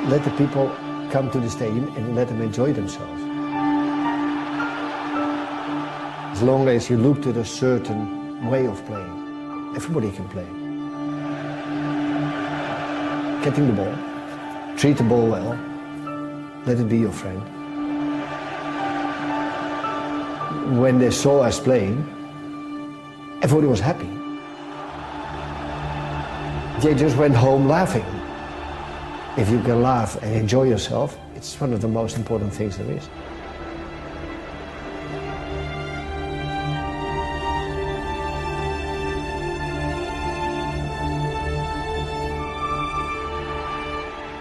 let the people come to the stadium and let them enjoy themselves. As long as you look to a certain way of playing, everybody can play. Getting the ball, treat the ball well, let it be your friend. When they saw us playing, everybody was happy. They just went home laughing. If you can laugh and enjoy yourself, it's one of the most important things there is.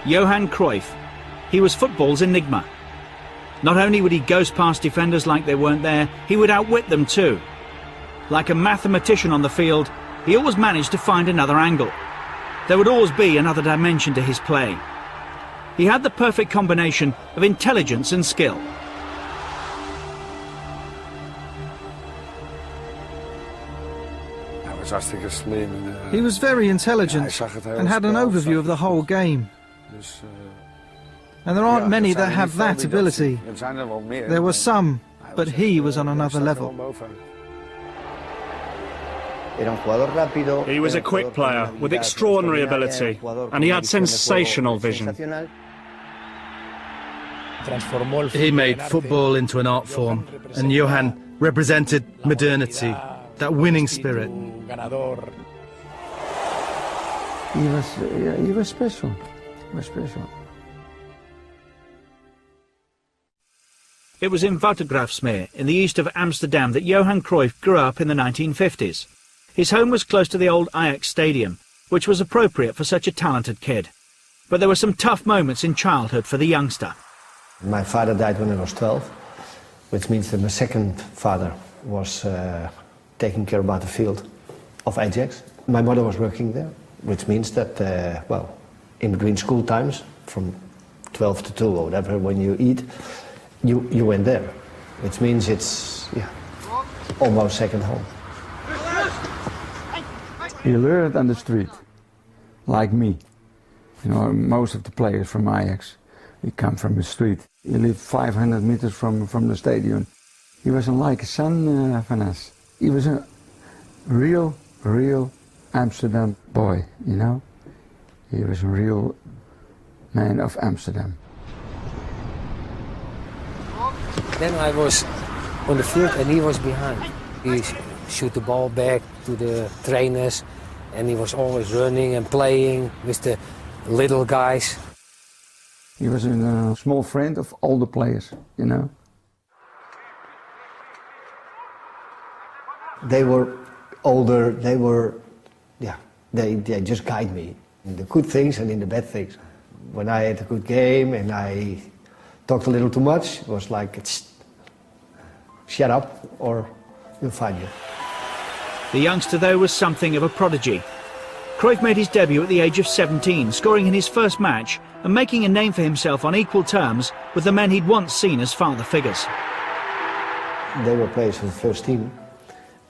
Johan Cruyff. He was football's enigma. Not only would he ghost past defenders like they weren't there, he would outwit them too. Like a mathematician on the field, he always managed to find another angle. There would always be another dimension to his play. He had the perfect combination of intelligence and skill. He was very intelligent and had an overview of the whole game. And there aren't many that have that ability. There were some, but he was on another level. He was a quick player with extraordinary ability, and he had sensational vision. He made football into an art form, and Johan represented modernity, that winning spirit. He was special. He was special. It was in Watergraafsmeer, in the east of Amsterdam, that Johan Cruyff grew up in the 1950s. His home was close to the old Ajax stadium, which was appropriate for such a talented kid. But there were some tough moments in childhood for the youngster. My father died when I was 12, which means that my second father was taking care about the field of Ajax. My mother was working there, which means that, well, in between school times, from 12 to 2 or whatever, when you eat, you went there, which means it's, yeah, almost second home. He learned on the street, like me. You know, most of the players from Ajax, he come from the street. He lived 500 meters from the stadium. He was like a son from us. He was a real Amsterdam boy, you know. He was a real man of Amsterdam. Then I was on the field and he was behind. He shoot the ball back to the trainers and he was always running and playing with the little guys. He was a small friend of all the players, you know. They were older, they just guide me in the good things and in the bad things. When I had a good game and I talked a little too much, it was like, shut up or you'll find you. The youngster, though, was something of a prodigy. Cruyff made his debut at the age of 17, scoring in his first match and making a name for himself on equal terms with the men he'd once seen as father figures. They were players for the first team,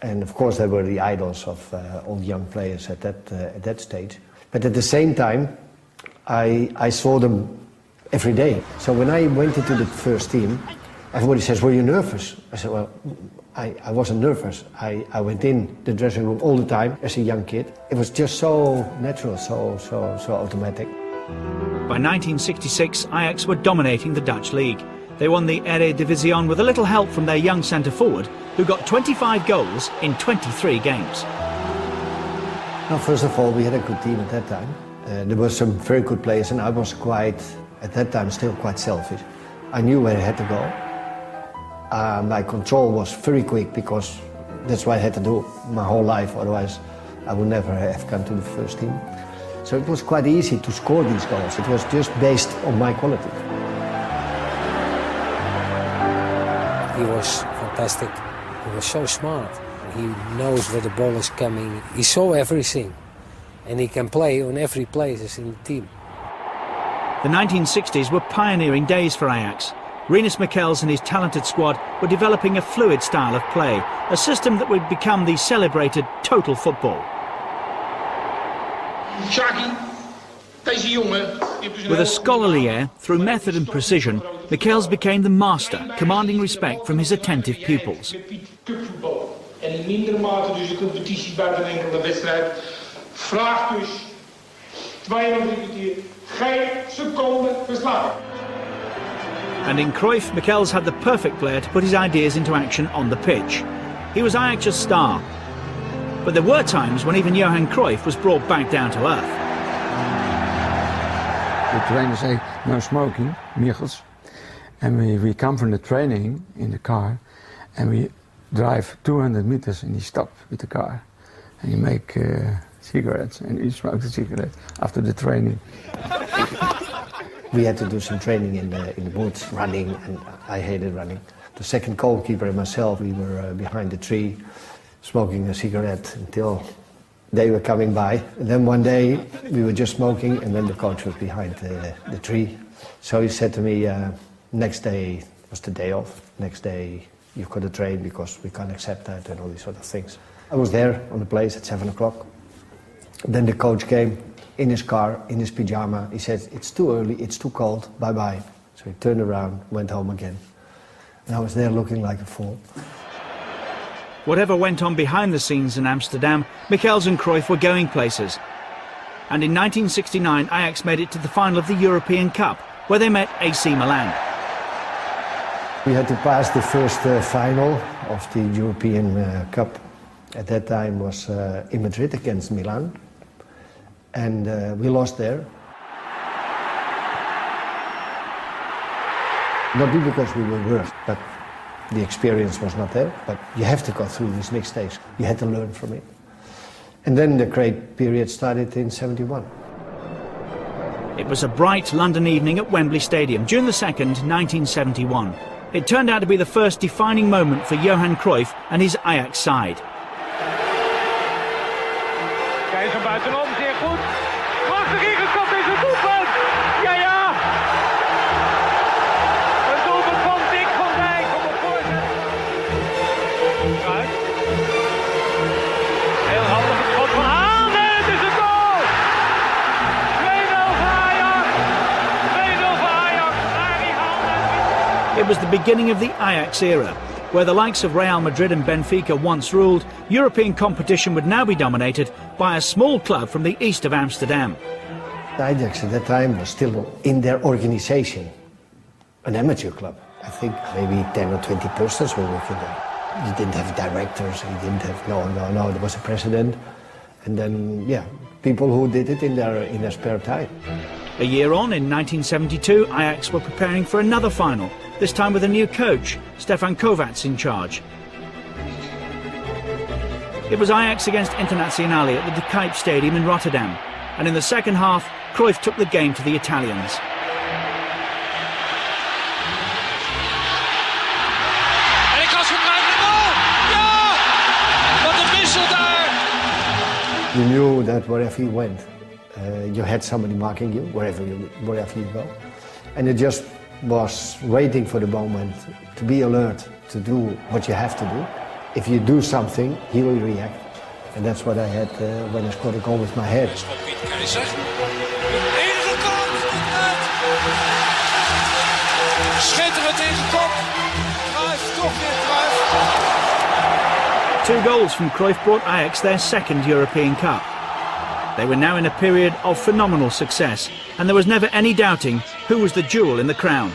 and of course they were the idols of all the young players at that stage. But at the same time, I saw them every day. So when I went into the first team, everybody says, "Were you nervous?" I said, "Well, I wasn't nervous. I went in the dressing room all the time as a young kid. It was just so natural, so automatic." By 1966, Ajax were dominating the Dutch league. They won the Eredivisie with a little help from their young centre-forward, who got 25 goals in 23 games. Now, first of all, we had a good team at that time. There were some very good players, and I was quite, at that time, still quite selfish. I knew where I had to go. My control was very quick because that's what I had to do my whole life, otherwise I would never have come to the first team. So it was quite easy to score these goals. It was just based on my quality. He was fantastic. He was so smart. He knows where the ball is coming. He saw everything. And he can play on every place in the team. The 1960s were pioneering days for Ajax. Rinus Michels and his talented squad were developing a fluid style of play, a system that would become the celebrated total football. Shaki, deze jongen With a scholarly air, through method and precision, Michels became the master, commanding respect from his attentive pupils. En in mindere mate dus de competitie buiten enkele wedstrijd vraagt dus 2,5 kwartier geen seconde verslagen. And in Cruyff, Michels had the perfect player to put his ideas into action on the pitch. He was Ajax's star. But there were times when even Johan Cruyff was brought back down to earth. The trainer say no smoking, Michels. And we come from the training in the car and we drive 200 meters and he stopped with the car. And he make cigarettes and he smoked a cigarette after the training. We had to do some training in the woods, running, and I hated running. The second goalkeeper and myself, we were behind the tree, smoking a cigarette until they were coming by. And then one day we were just smoking and then the coach was behind the tree. So he said to me, next day was the day off, next day you've got to train because we can't accept that and all these sort of things. I was there on the place at 7 o'clock. Then the coach came in his car, in his pyjama. He said, it's too early, it's too cold, bye-bye. So he turned around, went home again. And I was there looking like a fool. Whatever went on behind the scenes in Amsterdam, Michels and Cruyff were going places. And in 1969, Ajax made it to the final of the European Cup, where they met AC Milan. We had to pass the first final of the European Cup. At that time was in Madrid against Milan. And we lost there. Not because we were worse, but the experience was not there. But you have to go through these mistakes. You had to learn from it. And then the great period started in '71. It was a bright London evening at Wembley Stadium, June the 2nd, 1971. It turned out to be the first defining moment for Johan Cruyff and his Ajax side. Keizer buitenom, zeer goed. Prachtig ingekopt is het doelpunt. Ja, ja. Een doelpunt van Dick van Dijk op het voorzet. Kruis. Heel handig het schot van Haan en het is een goal. 2-0 voor Ajax. 2-0 voor Ajax. Arie Haan. It was the beginning of the Ajax era, where the likes of Real Madrid and Benfica once ruled. European competition would now be dominated by a small club from the east of Amsterdam. Ajax at that time was still in their organization, an amateur club. I think maybe 10 or 20 persons were working there. You didn't have directors, you didn't have, no, there was a president. And then, yeah, people who did it in their spare time. A year on, in 1972, Ajax were preparing for another final, this time with a new coach, Stefan Kovacs, in charge. It was Ajax against Internazionale at the De Kuip Stadium in Rotterdam, and in the second half, Cruyff took the game to the Italians. En ik was gebruikt de goal! Ja! Wat een wissel daar! You knew that wherever you went, you had somebody marking you, wherever you go. And it just was waiting for the moment to be alert, to do what you have to do. If you do something, he will react. And that's what I had when I scored a goal with my head. Schitterend ingekopt. Cruyff, toch weer Cruyff. 2 goals from Cruyff brought Ajax their second European Cup. They were now in a period of phenomenal success, and there was never any doubting who was the jewel in the crown.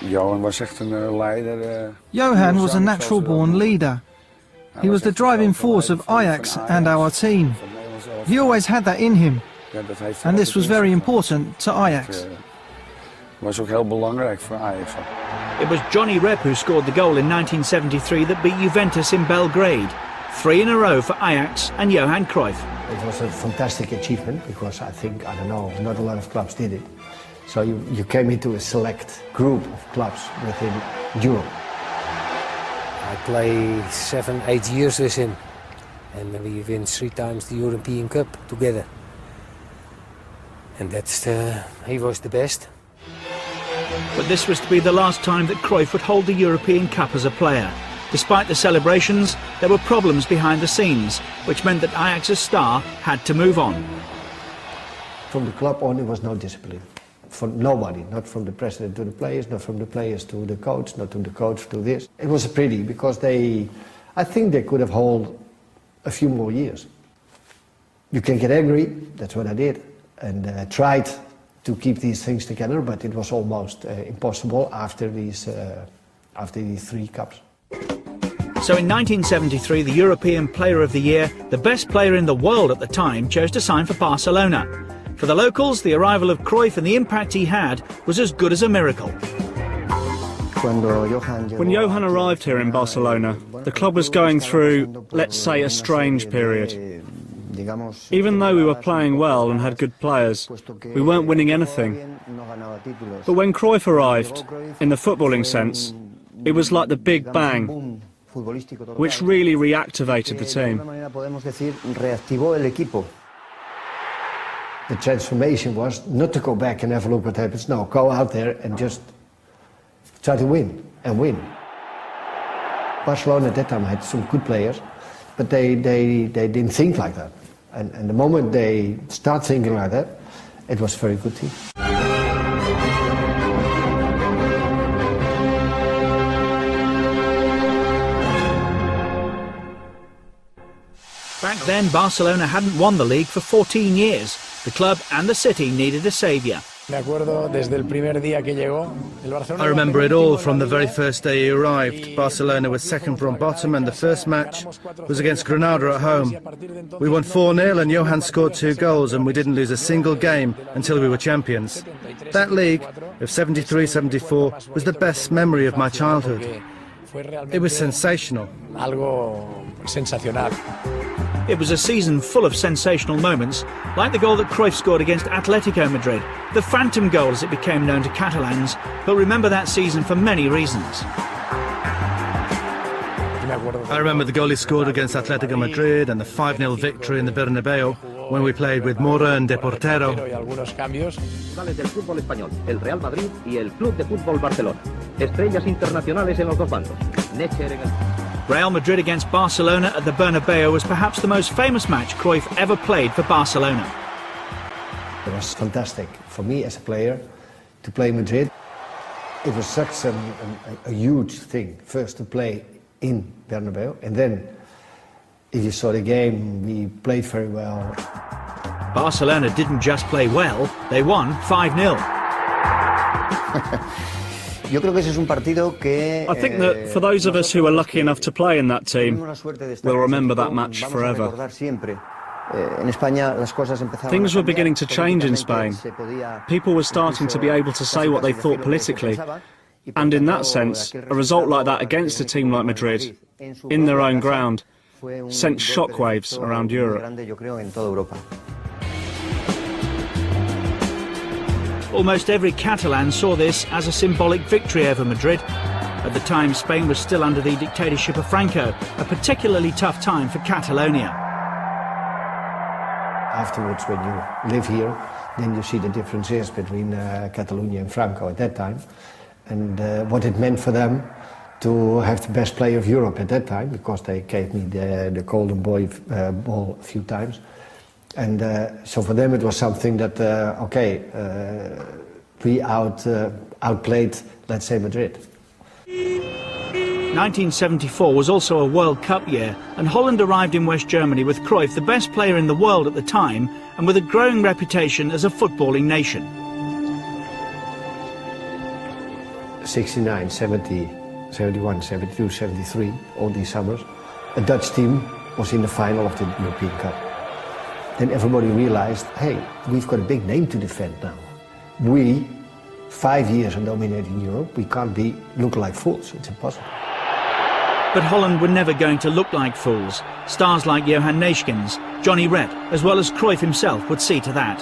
Johan was echt een leider. Johan was a natural-born leader. He was the driving force of Ajax and our team. He always had that in him, and this was very important to Ajax. Was ook heel belangrijk voor Ajax. It was Johnny Rep who scored the goal in 1973 that beat Juventus in Belgrade. 3 in a row for Ajax and Johan Cruyff. It was a fantastic achievement because I think, I don't know, not a lot of clubs did it. So you came into a select group of clubs within Europe. I play 7-8 years with him, and we win 3 times the European Cup together. And he was the best. But this was to be the last time that Cruyff would hold the European Cup as a player. Despite the celebrations, there were problems behind the scenes, which meant that Ajax's star had to move on. from the club on, there was no discipline. From nobody, not from the president to the players, not from the players to the coach, not from the coach to this. It was a pity because I think they could have held a few more years. You can get angry, that's what I did, and tried to keep these things together, but it was almost impossible after these 3 cups. So in 1973, the European Player of the Year, the best player in the world at the time, chose to sign for Barcelona. For the locals, the arrival of Cruyff and the impact he had was as good as a miracle. When Johan arrived here in Barcelona, the club was going through, let's say, a strange period. Even though we were playing well and had good players, we weren't winning anything. But when Cruyff arrived, in the footballing sense, it was like the Big Bang, which really reactivated the team. The transformation was not to go back and have a look what happens. No, go out there and just try to win and win. Barcelona at that time had some good players, but they didn't think like that. And the moment they start thinking like that, it was a very good team. Back then, Barcelona hadn't won the league for 14 years. The club and the city needed a saviour. I remember it all from the very first day he arrived. Barcelona was second from bottom and the first match was against Granada at home. We won 4-0 and Johan scored 2 goals and we didn't lose a single game until we were champions. That league of 73-74 was the best memory of my childhood. It was sensational. It was a season full of sensational moments, like the goal that Cruyff scored against Atletico Madrid, the phantom goal as it became known to Catalans, who'll remember that season for many reasons. I remember the goal he scored against Atletico Madrid and the 5-0 victory in the Bernabeu when we played with Mora and De Portero. Del fútbol español, el Real Madrid y el Club de Fútbol Barcelona. Estrellas internacionales en los dos bandos. Real Madrid against Barcelona at the Bernabeu was perhaps the most famous match Cruyff ever played for Barcelona. It was fantastic for me as a player to play Madrid. It was such a huge thing, first to play in Bernabeu, and then if you saw the game, we played very well. Barcelona didn't just play well, they won 5-0. I think that for those of us who were lucky enough to play in that team, we'll remember that match forever. Things were beginning to change in Spain. People were starting to be able to say what they thought politically. And in that sense, a result like that against a team like Madrid, in their own ground, sent shockwaves around Europe. Almost every Catalan saw this as a symbolic victory over Madrid. At the time, Spain was still under the dictatorship of Franco, a particularly tough time for Catalonia. Afterwards, when you live here, then you see the differences between Catalonia and Franco at that time, and what it meant for them to have the best player of Europe at that time, because they gave me the golden ball a few times. And so for them it was something that, we outplayed, let's say, Madrid. 1974 was also a World Cup year, and Holland arrived in West Germany with Cruyff, the best player in the world at the time, and with a growing reputation as a footballing nation. 69, 70, 71, 72, 73, all these summers, a Dutch team was in the final of the European Cup. Then everybody realized, hey, we've got a big name to defend now. We, 5 years of dominating Europe, we can't look like fools. It's impossible. But Holland were never going to look like fools. Stars like Johan Neeskens, Johnny Rep, as well as Cruyff himself would see to that.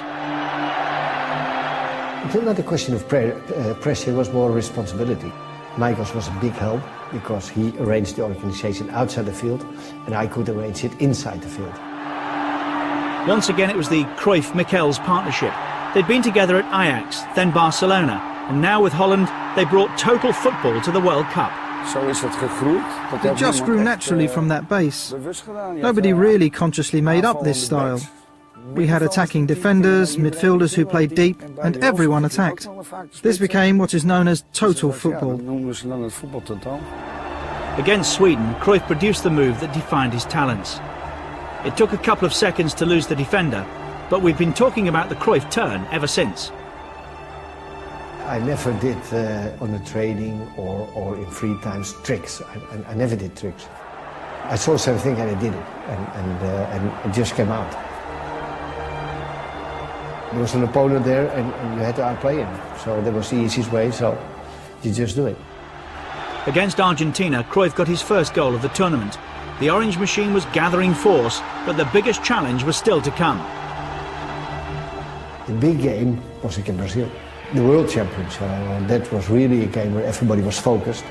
It's not a question of pressure, it was more responsibility. Michaels was a big help because he arranged the organization outside the field and I could arrange it inside the field. Once again it was the Cruyff-Michels partnership. They'd been together at Ajax, then Barcelona, and now with Holland they brought total football to the World Cup. It just grew naturally from that base. Nobody really consciously made up this style. We had attacking defenders, midfielders who played deep, and everyone attacked. This became what is known as total football. Against Sweden, Cruyff produced the move that defined his talents. It took a couple of seconds to lose the defender, but we've been talking about the Cruyff turn ever since. I never did on a training or in free times tricks. I never did tricks. I saw something and I did it, and it just came out. There was an opponent there and you had to outplay him. So that was the easiest way, so you just do it. Against Argentina, Cruyff got his first goal of the tournament. The Orange Machine was gathering force, but the biggest challenge was still to come. The big game was against Brazil, the World Champions. That was really a game where everybody was focused.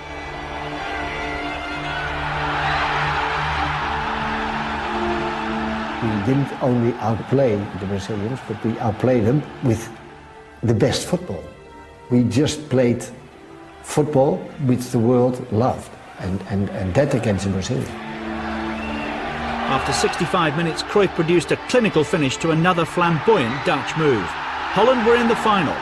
We didn't only outplay the Brazilians, but we outplayed them with the best football. We just played football which the world loved, and that against the Brazilians. After 65 minutes, Cruyff produced a clinical finish to another flamboyant Dutch move. Holland were in the final.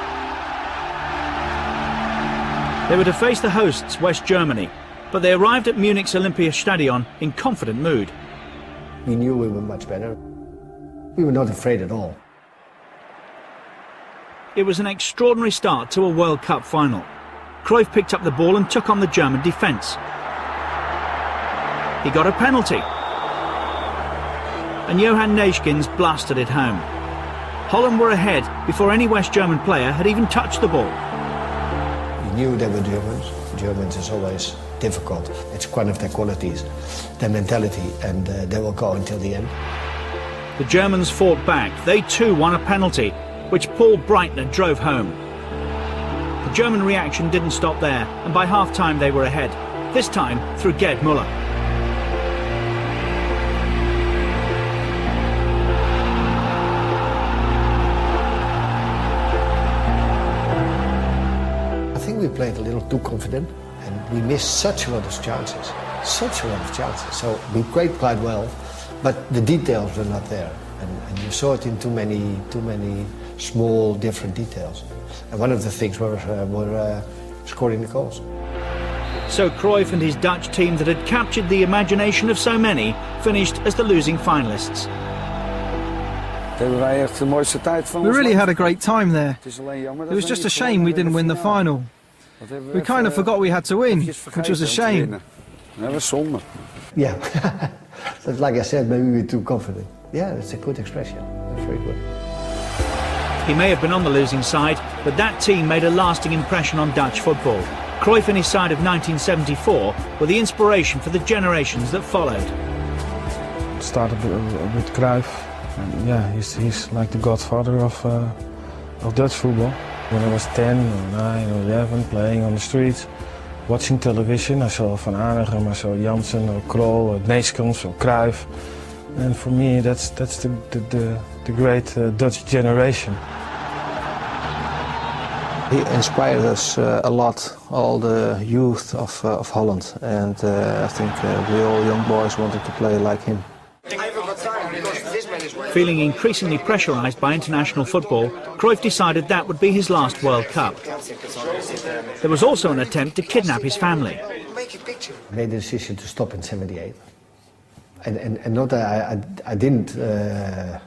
They were to face the hosts, West Germany, but they arrived at Munich's Olympiastadion in confident mood. We knew we were much better. We were not afraid at all. It was an extraordinary start to a World Cup final. Cruyff picked up the ball and took on the German defence. He got a penalty. And Johan blasted it home. Holland were ahead before any West German player had even touched the ball. We knew they were Germans. Germans is always difficult. It's one of their qualities, their mentality, and they will go until the end. The Germans fought back. They too won a penalty, which Paul Breitner drove home. The German reaction didn't stop there, and by half-time they were ahead, this time through Gerd Müller. I think we played a little too confident, and we missed such a lot of chances. So we played quite well, but the details were not there, and you saw it in too many small, different details. And one of the things were scoring the goals. So Cruyff and his Dutch team that had captured the imagination of so many finished as the losing finalists. We really had a great time there. It was just a shame we didn't win the final. We kind of forgot we had to win, which was a shame. Yeah, but like I said, maybe we were too confident. Yeah, that's a good expression. That's very good. He may have been on the losing side, but that team made a lasting impression on Dutch football. Cruyff and his side of 1974 were the inspiration for the generations that followed. It started with Kruif. And yeah, he's like the godfather of Dutch football. When I was 10 or 9 or 11, playing on the streets, watching television, I saw Van Hanegem, I saw Jansen or Krol or Neeskens or Kruif. And for me, that's the great Dutch generation. He inspired us a lot, all the youth of Holland, and I think we all young boys wanted to play like him. Feeling increasingly pressurised by international football, Cruyff decided that would be his last World Cup. There was also an attempt to kidnap his family. I made the decision to stop in '78. And not I didn't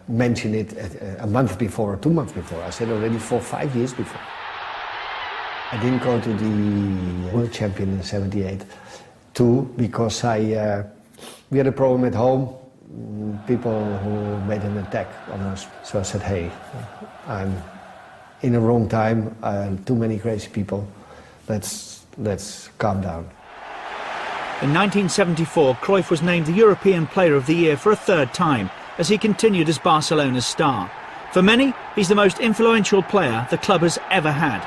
mention it a month before or 2 months before. I said already 4 or 5 years before. I didn't go to the World Champion in '78 too because we had a problem at home. People who made an attack on us. So I said, hey, I'm in the wrong time, too many crazy people, let's calm down. In 1974, Cruyff was named the European Player of the Year for a third time, as he continued as Barcelona's star. For many, he's the most influential player the club has ever had.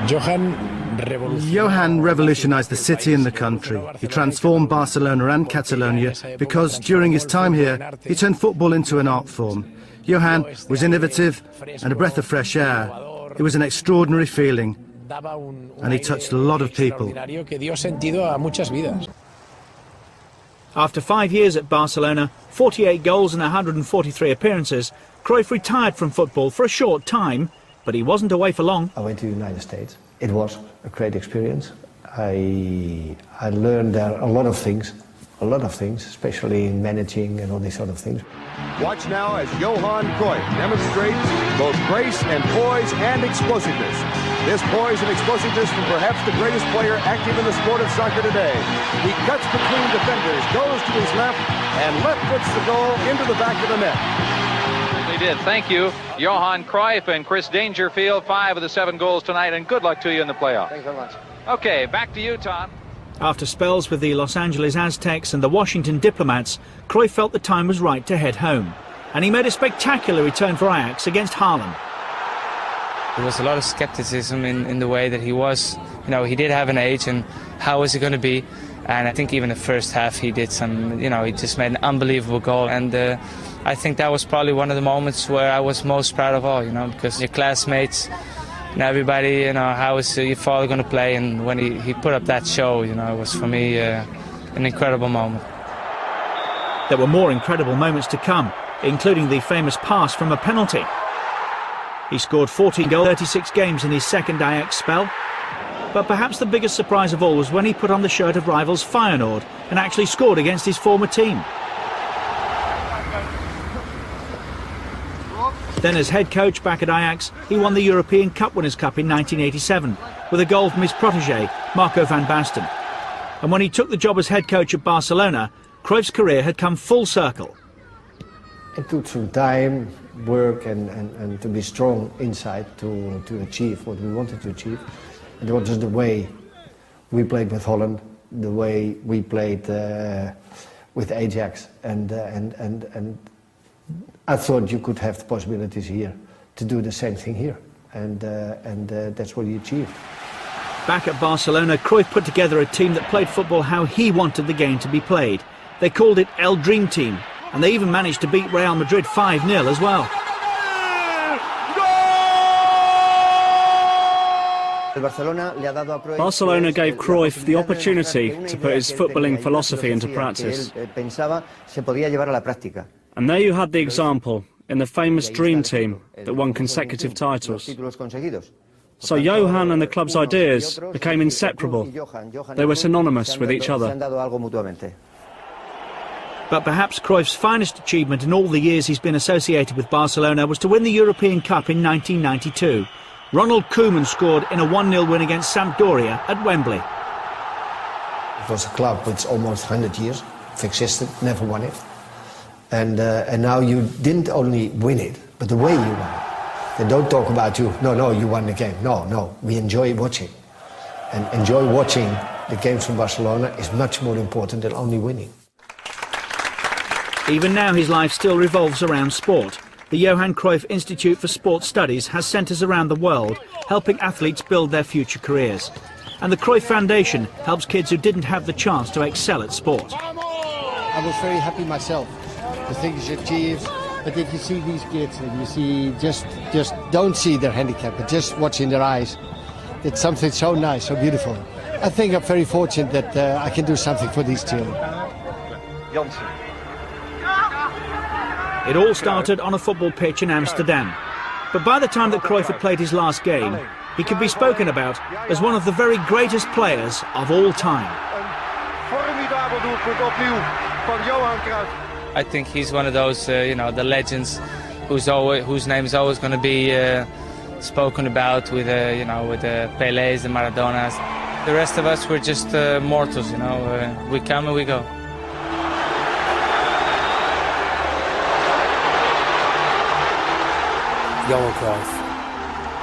Johan revolutionized the city and the country. He transformed Barcelona and Catalonia because during his time here, he turned football into an art form. Johan was innovative and a breath of fresh air. It was an extraordinary feeling, and he touched a lot of people. After 5 years at Barcelona, 48 goals and 143 appearances, Cruyff retired from football for a short time, but he wasn't away for long. I went to the United States. It was a great experience. I learned there a lot of things, especially in managing and all these sort of things. Watch now as Johan Cruyff demonstrates both grace and poise and explosiveness. This poise and explosiveness from perhaps the greatest player active in the sport of soccer today. He cuts between defenders, goes to his left, and left puts the goal into the back of the net. They did. Thank you, Johan Cruyff and Chris Dangerfield. 5 of the 7 goals tonight, and good luck to you in the playoffs. Thanks very much. Okay, back to you, Tom. After spells with the Los Angeles Aztecs and the Washington Diplomats, Cruyff felt the time was right to head home. And he made a spectacular return for Ajax against Haarlem. There was a lot of skepticism in the way that he was. You know, he did have an age, and how was he going to be? And I think even the first half he did some, you know, he just made an unbelievable goal. And I think that was probably one of the moments where I was most proud of all, you know, because your classmates and everybody, you know, how is your father going to play? And when he put up that show, you know, it was for me an incredible moment. There were more incredible moments to come, including the famous pass from a penalty. He scored 14 goals, 36 games in his second Ajax spell. But perhaps the biggest surprise of all was when he put on the shirt of rivals Feyenoord and actually scored against his former team. Then as head coach back at Ajax, he won the European Cup Winners' Cup in 1987 with a goal from his protégé, Marco van Basten. And when he took the job as head coach at Barcelona, Cruyff's career had come full circle. It took some time, work and to be strong inside to achieve what we wanted to achieve. And it was just the way we played with Holland, the way we played with Ajax, and I thought you could have the possibilities here to do the same thing here, and that's what he achieved. Back at Barcelona, Cruyff put together a team that played football how he wanted the game to be played. They called it El Dream Team, and they even managed to beat Real Madrid 5-0 as well. Barcelona gave Cruyff the opportunity to put his footballing philosophy into practice. And there you had the example in the famous Dream Team that won consecutive titles. So Johan and the club's ideas became inseparable. They were synonymous with each other. But perhaps Cruyff's finest achievement in all the years he's been associated with Barcelona was to win the European Cup in 1992. Ronald Koeman scored in a 1-0 win against Sampdoria at Wembley. It was a club which almost 100 years existed, never won it. And now you didn't only win it, but the way you won it. They don't talk about you, no, you won the game. No, we enjoy watching. And enjoy watching the games from Barcelona is much more important than only winning. Even now his life still revolves around sport. The Johan Cruyff Institute for Sports Studies has centres around the world helping athletes build their future careers. And the Cruyff Foundation helps kids who didn't have the chance to excel at sport. I was very happy myself, the things achieved. But if you see these kids and you see just don't see their handicap, but just watching their eyes, it's something so nice, so beautiful. I think I'm very fortunate that I can do something for these children. It all started on a football pitch in Amsterdam. But by the time that Cruyff had played his last game, he could be spoken about as one of the very greatest players of all time. I think he's one of those, you know, the legends whose name is always going to be spoken about with, you know, with the Pelés, the Maradonas. The rest of us, we're just mortals, you know. We come and we go. Johan Cruyff,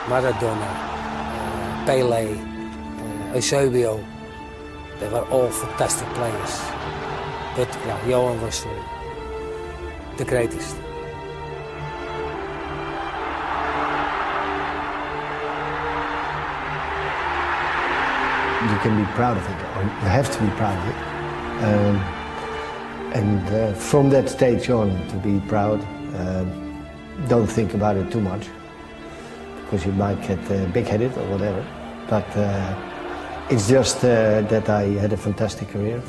Maradona, Pelé, Eusebio, they were all fantastic players. But yeah, Johan was the greatest. You can be proud of it, or you have to be proud of it. From that stage on, to be proud, don't think about it too much, because you might get big-headed or whatever. But it's just that I had a fantastic career,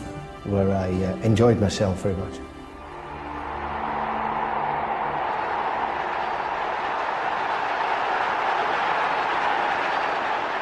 where I enjoyed myself very much.